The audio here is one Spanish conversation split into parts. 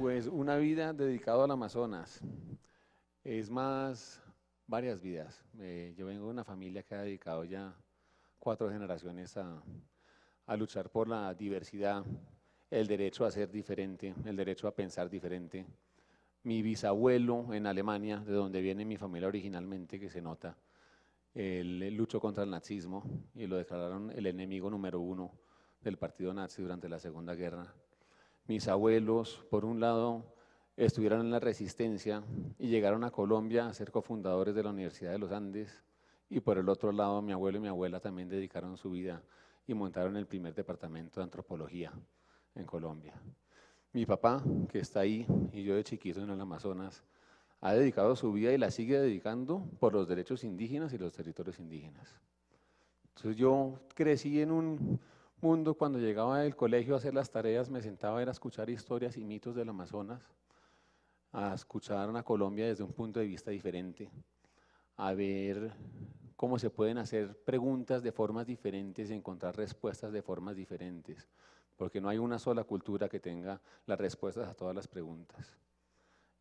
Pues una vida dedicada al Amazonas, es más varias vidas. Yo vengo de una familia que ha dedicado ya 4 generaciones a luchar por la diversidad, el derecho a ser diferente, el derecho a pensar diferente. Mi bisabuelo en Alemania, de donde viene mi familia originalmente, que se nota, él luchó contra el nazismo y lo declararon el enemigo número uno del partido nazi durante la Segunda Guerra. Mis abuelos, por un lado, estuvieron en la resistencia y llegaron a Colombia a ser cofundadores de la Universidad de los Andes, y por el otro lado, mi abuelo y mi abuela también dedicaron su vida y montaron el primer departamento de antropología en Colombia. Mi papá, que está ahí, y yo de chiquito en el Amazonas, ha dedicado su vida y la sigue dedicando por los derechos indígenas y los territorios indígenas. Entonces yo crecí en un mundo, cuando llegaba del colegio a hacer las tareas, me sentaba a escuchar historias y mitos del Amazonas, a escuchar a Colombia desde un punto de vista diferente, a ver cómo se pueden hacer preguntas de formas diferentes y encontrar respuestas de formas diferentes, porque no hay una sola cultura que tenga las respuestas a todas las preguntas.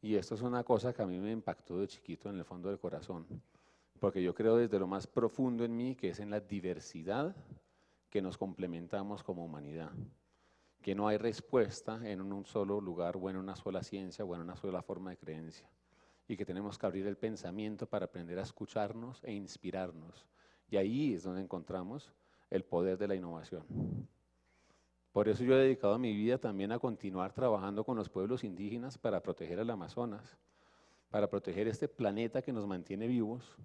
Y esto es una cosa que a mí me impactó de chiquito en el fondo del corazón, porque yo creo desde lo más profundo en mí que es en la diversidad que nos complementamos como humanidad, que no hay respuesta en un solo lugar o en una sola ciencia o en una sola forma de creencia, y que tenemos que abrir el pensamiento para aprender a escucharnos e inspirarnos. Y ahí es donde encontramos el poder de la innovación. Por eso yo he dedicado mi vida también a continuar trabajando con los pueblos indígenas para proteger el Amazonas, para proteger este planeta que nos mantiene vivos.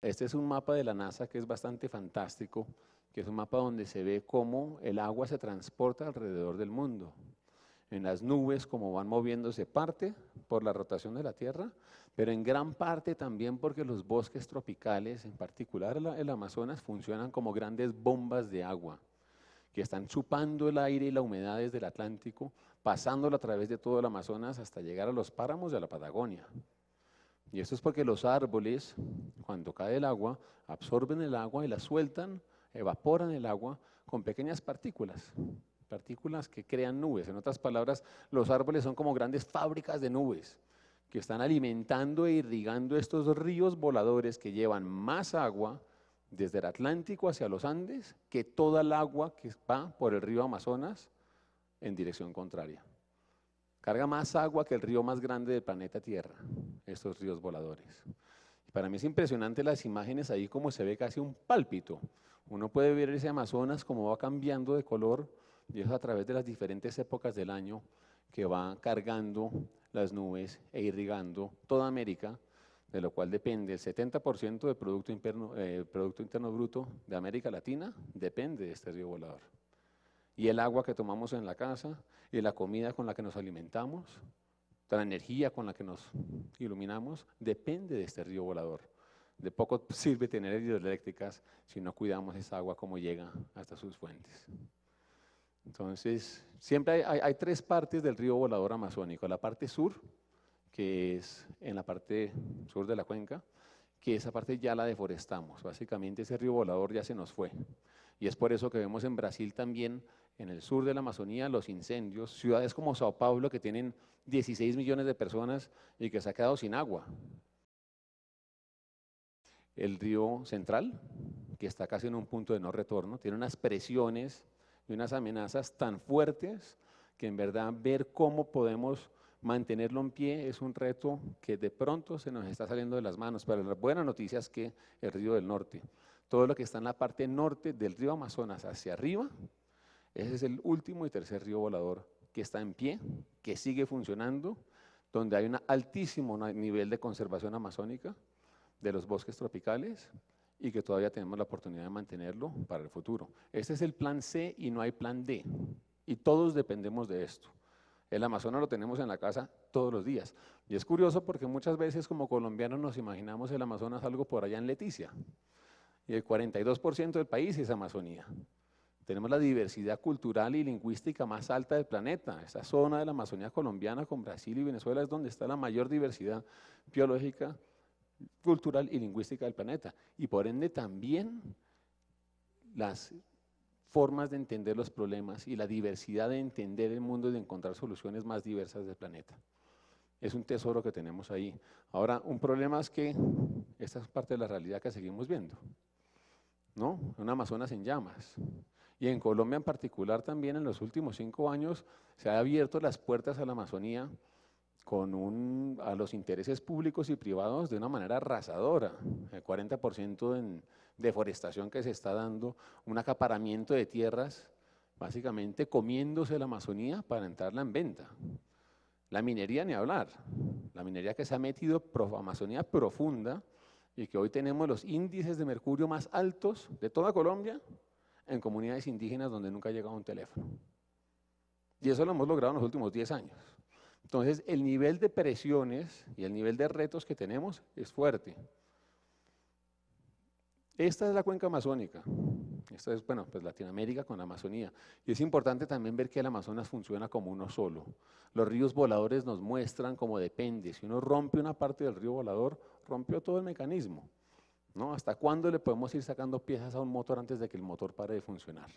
Este es un mapa de la NASA que es bastante fantástico, que es un mapa donde se ve cómo el agua se transporta alrededor del mundo. En las nubes, como van moviéndose, parte por la rotación de la Tierra, pero en gran parte también porque los bosques tropicales, en particular el Amazonas, funcionan como grandes bombas de agua, que están chupando el aire y la humedad desde el Atlántico, pasándolo a través de todo el Amazonas hasta llegar a los páramos de la Patagonia. Y esto es porque los árboles, cuando cae el agua, absorben el agua y la sueltan, evaporan el agua con pequeñas partículas, partículas que crean nubes. En otras palabras, los árboles son como grandes fábricas de nubes que están alimentando e irrigando estos ríos voladores que llevan más agua desde el Atlántico hacia los Andes que toda el agua que va por el río Amazonas en dirección contraria. Carga más agua que el río más grande del planeta Tierra, estos ríos voladores. Y para mí es impresionante las imágenes ahí, como se ve casi un pálpito. Uno puede ver ese Amazonas como va cambiando de color, y eso a través de las diferentes épocas del año que va cargando las nubes e irrigando toda América, de lo cual depende el 70% del Producto Interno Bruto de América Latina, depende de este río volador. Y el agua que tomamos en la casa, y la comida con la que nos alimentamos, la energía con la que nos iluminamos, depende de este río volador. De poco sirve tener hidroeléctricas si no cuidamos esa agua como llega hasta sus fuentes. Entonces, siempre hay 3 partes del río volador amazónico. La parte sur, que es en la parte sur de la cuenca, que esa parte ya la deforestamos. Básicamente ese río volador ya se nos fue. Y es por eso que vemos en Brasil también, en el sur de la Amazonía, los incendios, ciudades como Sao Paulo que tienen 16 millones de personas y que se ha quedado sin agua. El río Central, que está casi en un punto de no retorno, tiene unas presiones y unas amenazas tan fuertes que en verdad ver cómo podemos mantenerlo en pie es un reto que de pronto se nos está saliendo de las manos. Pero la buena noticia es que el río del norte, todo lo que está en la parte norte del río Amazonas hacia arriba, ese es el último y tercer río volador que está en pie, que sigue funcionando, donde hay un altísimo nivel de conservación amazónica de los bosques tropicales y que todavía tenemos la oportunidad de mantenerlo para el futuro. Este es el plan C y no hay plan D, y todos dependemos de esto. El Amazonas lo tenemos en la casa todos los días. Y es curioso porque muchas veces como colombianos nos imaginamos el Amazonas algo por allá en Leticia, y el 42% del país es Amazonía. Tenemos la diversidad cultural y lingüística más alta del planeta. Esta zona de la Amazonía colombiana con Brasil y Venezuela es donde está la mayor diversidad biológica, cultural y lingüística del planeta. Y por ende también las formas de entender los problemas y la diversidad de entender el mundo y de encontrar soluciones más diversas del planeta. Es un tesoro que tenemos ahí. Ahora, un problema es que esta es parte de la realidad que seguimos viendo, ¿no? Un Amazonas en llamas. Y en Colombia en particular también en los últimos 5 años se han abierto las puertas a la Amazonía a los intereses públicos y privados de una manera arrasadora. El 40% en deforestación que se está dando, un acaparamiento de tierras, básicamente comiéndose la Amazonía para entrarla en venta. La minería ni hablar, la minería que se ha metido Amazonía profunda y que hoy tenemos los índices de mercurio más altos de toda Colombia en comunidades indígenas donde nunca ha llegado un teléfono. Y eso lo hemos logrado en los últimos 10 años. Entonces, el nivel de presiones y el nivel de retos que tenemos es fuerte. Esta es la cuenca amazónica. Esta es, bueno, pues Latinoamérica con la Amazonía. Y es importante también ver que el Amazonas funciona como uno solo. Los ríos voladores nos muestran cómo depende. Si uno rompe una parte del río volador, rompió todo el mecanismo, ¿no? ¿Hasta cuándo le podemos ir sacando piezas a un motor antes de que el motor pare de funcionar?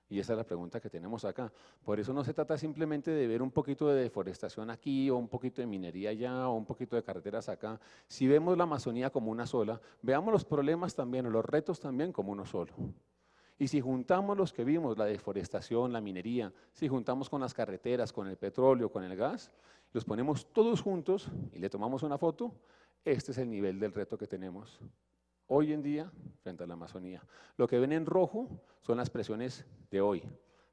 Y esa es la pregunta que tenemos acá. Por eso no se trata simplemente de ver un poquito de deforestación aquí, o un poquito de minería allá, o un poquito de carreteras acá. Si vemos la Amazonía como una sola, veamos los problemas también, o los retos también como uno solo. Y si juntamos los que vimos, la deforestación, la minería, si juntamos con las carreteras, con el petróleo, con el gas, los ponemos todos juntos y le tomamos una foto, este es el nivel del reto que tenemos hoy en día frente a la Amazonía. Lo que ven en rojo son las presiones de hoy,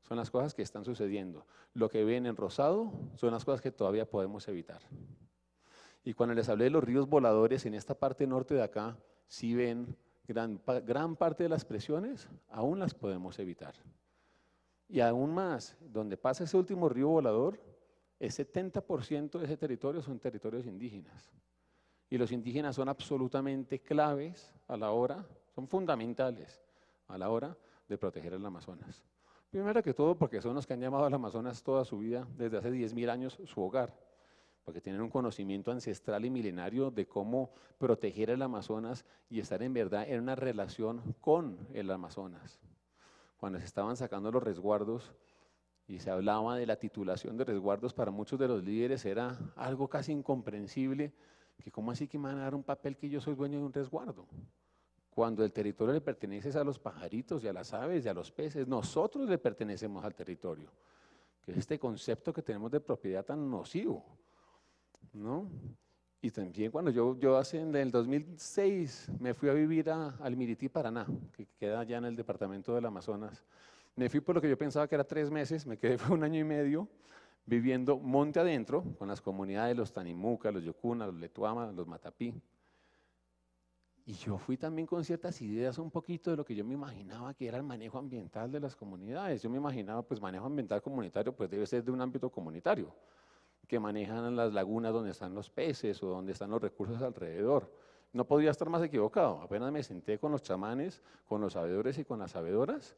son las cosas que están sucediendo. Lo que ven en rosado son las cosas que todavía podemos evitar. Y cuando les hablé de los ríos voladores, en esta parte norte de acá, si ven gran parte de las presiones, aún las podemos evitar. Y aún más, donde pasa ese último río volador, el 70% de ese territorio son territorios indígenas. Y los indígenas son absolutamente claves a la hora, son fundamentales a la hora de proteger el Amazonas. Primero que todo porque son los que han llamado al Amazonas toda su vida, desde hace 10.000 años, su hogar, porque tienen un conocimiento ancestral y milenario de cómo proteger el Amazonas y estar en verdad en una relación con el Amazonas. Cuando se estaban sacando los resguardos y se hablaba de la titulación de resguardos, para muchos de los líderes era algo casi incomprensible, que cómo así que me van a dar un papel que yo soy dueño de un resguardo, cuando el territorio le pertenece a los pajaritos y a las aves y a los peces, nosotros le pertenecemos al territorio, que es este concepto que tenemos de propiedad tan nocivo, ¿no? Y también cuando yo en el 2006 me fui a vivir al Mirití, Paraná, que queda allá en el departamento del Amazonas. Me fui por lo que yo pensaba que era 3 meses, me quedé por 1 año y medio, viviendo monte adentro con las comunidades, los Tanimuca, los Yocuna, los Letuama, los Matapí. Y yo fui también con ciertas ideas un poquito de lo que yo me imaginaba que era el manejo ambiental de las comunidades. Yo me imaginaba, pues manejo ambiental comunitario, pues debe ser de un ámbito comunitario, que manejan las lagunas donde están los peces o donde están los recursos alrededor. No podía estar más equivocado. Apenas me senté con los chamanes, con los sabedores y con las sabedoras,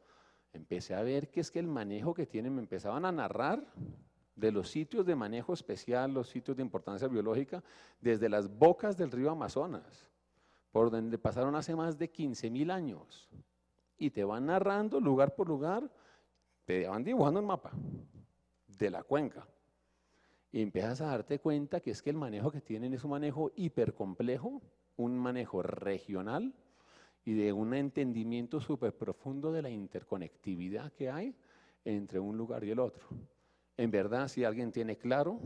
empecé a ver que es que el manejo que tienen, me empezaban a narrar de los sitios de manejo especial, los sitios de importancia biológica, desde las bocas del río Amazonas, por donde pasaron hace más de 15.000 años, y te van narrando lugar por lugar, te van dibujando un mapa de la cuenca, y empiezas a darte cuenta que es que el manejo que tienen es un manejo hipercomplejo, un manejo regional, y de un entendimiento súper profundo de la interconectividad que hay entre un lugar y el otro. En verdad, si alguien tiene claro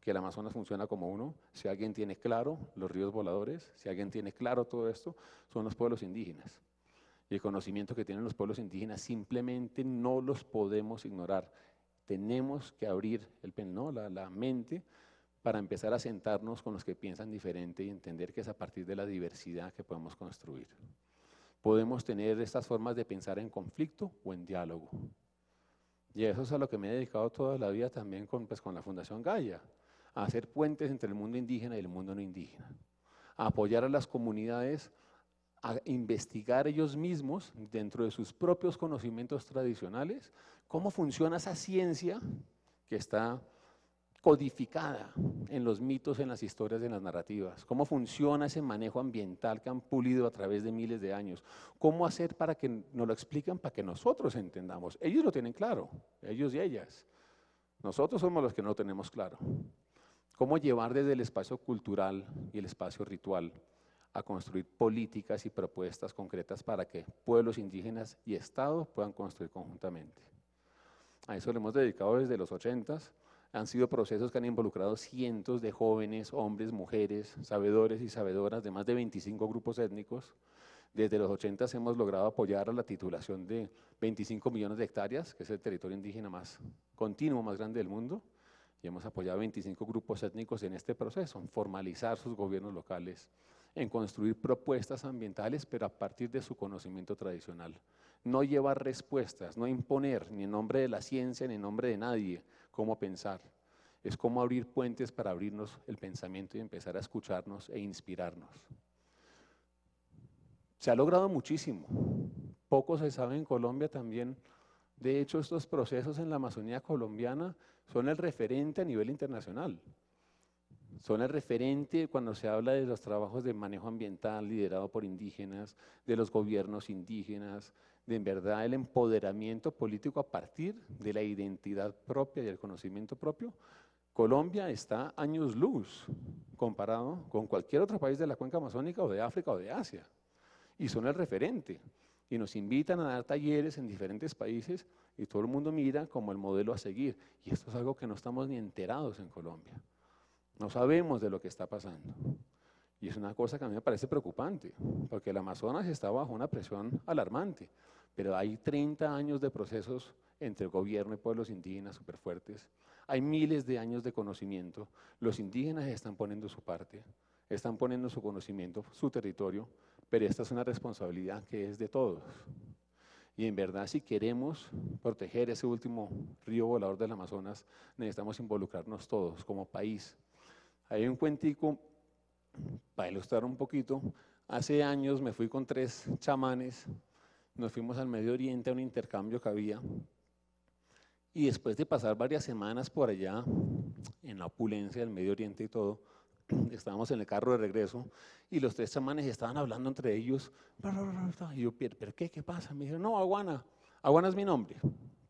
que el Amazonas funciona como uno, si alguien tiene claro los ríos voladores, si alguien tiene claro todo esto, son los pueblos indígenas. Y el conocimiento que tienen los pueblos indígenas simplemente no los podemos ignorar. Tenemos que abrir la mente para empezar a sentarnos con los que piensan diferente y entender que es a partir de la diversidad que podemos construir. Podemos tener estas formas de pensar en conflicto o en diálogo. Y eso es a lo que me he dedicado toda la vida también con la Fundación Gaia, a hacer puentes entre el mundo indígena y el mundo no indígena, a apoyar a las comunidades a investigar ellos mismos, dentro de sus propios conocimientos tradicionales, cómo funciona esa ciencia que está codificada en los mitos, en las historias, en las narrativas. Cómo funciona ese manejo ambiental que han pulido a través de miles de años. Cómo hacer para que nos lo expliquen, para que nosotros entendamos. Ellos lo tienen claro, ellos y ellas. Nosotros somos los que no lo tenemos claro. Cómo llevar desde el espacio cultural y el espacio ritual a construir políticas y propuestas concretas para que pueblos indígenas y Estado puedan construir conjuntamente. A eso le hemos dedicado desde los 80s. Han sido procesos que han involucrado cientos de jóvenes, hombres, mujeres, sabedores y sabedoras de más de 25 grupos étnicos. Desde los 80s hemos logrado apoyar a la titulación de 25 millones de hectáreas, que es el territorio indígena más continuo, más grande del mundo, y hemos apoyado a 25 grupos étnicos en este proceso, en formalizar sus gobiernos locales, en construir propuestas ambientales, pero a partir de su conocimiento tradicional. No llevar respuestas, no imponer, ni en nombre de la ciencia, ni en nombre de nadie, cómo pensar. Es como abrir puentes para abrirnos el pensamiento y empezar a escucharnos e inspirarnos. Se ha logrado muchísimo. Poco se sabe en Colombia también. De hecho, estos procesos en la Amazonía colombiana son el referente a nivel internacional. Son el referente cuando se habla de los trabajos de manejo ambiental liderado por indígenas, de los gobiernos indígenas, de en verdad el empoderamiento político a partir de la identidad propia y el conocimiento propio. Colombia está años luz comparado con cualquier otro país de la cuenca amazónica o de África o de Asia. Y son el referente. Y nos invitan a dar talleres en diferentes países y todo el mundo mira como el modelo a seguir. Y esto es algo que no estamos ni enterados en Colombia. No sabemos de lo que está pasando. Y es una cosa que a mí me parece preocupante, porque el Amazonas está bajo una presión alarmante, pero hay 30 años de procesos entre el gobierno y pueblos indígenas súper fuertes, hay miles de años de conocimiento, los indígenas están poniendo su parte, están poniendo su conocimiento, su territorio, pero esta es una responsabilidad que es de todos. Y en verdad, si queremos proteger ese último río volador del Amazonas, necesitamos involucrarnos todos como país. Hay un cuentico, para ilustrar un poquito, hace años me fui con 3 chamanes, nos fuimos al Medio Oriente a un intercambio que había, y después de pasar varias semanas por allá, en la opulencia del Medio Oriente y todo, estábamos en el carro de regreso, y los 3 chamanes estaban hablando entre ellos, y yo, ¿pero qué? ¿Qué pasa? Me dijeron, no, Aguana, Aguana es mi nombre,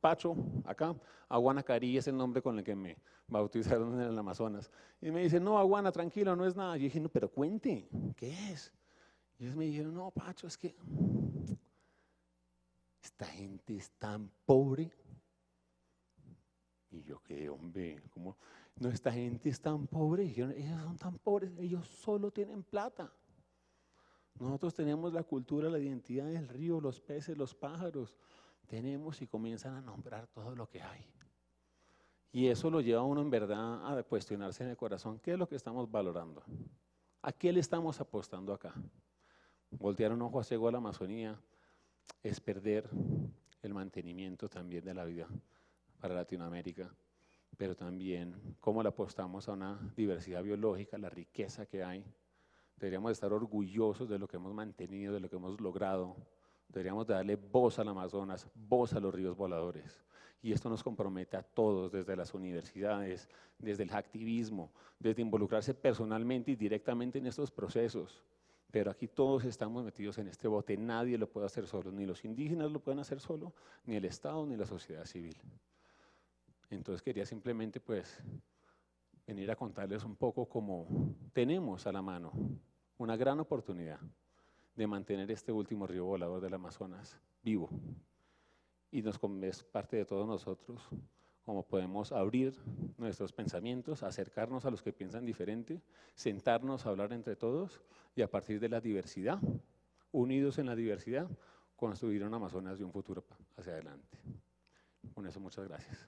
Pacho, acá, Aguana Cari es el nombre con el que me bautizaron en el Amazonas. Y me dicen, no, Aguana, tranquilo, no es nada. Yo dije, no, pero cuente, ¿qué es? Y ellos me dijeron, no, Pacho, es que esta gente es tan pobre. Y yo, ¿qué, hombre? ¿Cómo? No, esta gente es tan pobre. Y dijeron, ellos son tan pobres, ellos solo tienen plata. Nosotros tenemos la cultura, la identidad del río, los peces, los pájaros. Tenemos y comienzan a nombrar todo lo que hay. Y eso lo lleva a uno en verdad a cuestionarse en el corazón, ¿qué es lo que estamos valorando? ¿A qué le estamos apostando acá? Voltear un ojo a ciego a la Amazonía es perder el mantenimiento también de la vida para Latinoamérica, pero también cómo le apostamos a una diversidad biológica, la riqueza que hay. Deberíamos estar orgullosos de lo que hemos mantenido, de lo que hemos logrado. Deberíamos darle voz al Amazonas, voz a los ríos voladores. Y esto nos compromete a todos, desde las universidades, desde el activismo, desde involucrarse personalmente y directamente en estos procesos. Pero aquí todos estamos metidos en este bote, nadie lo puede hacer solo, ni los indígenas lo pueden hacer solo, ni el Estado, ni la sociedad civil. Entonces quería simplemente pues venir a contarles un poco cómo tenemos a la mano una gran oportunidad de mantener este último río volador del Amazonas vivo. Y es parte de todos nosotros, cómo podemos abrir nuestros pensamientos, acercarnos a los que piensan diferente, sentarnos a hablar entre todos y a partir de la diversidad, unidos en la diversidad, construir un Amazonas y un futuro hacia adelante. Con eso, muchas gracias.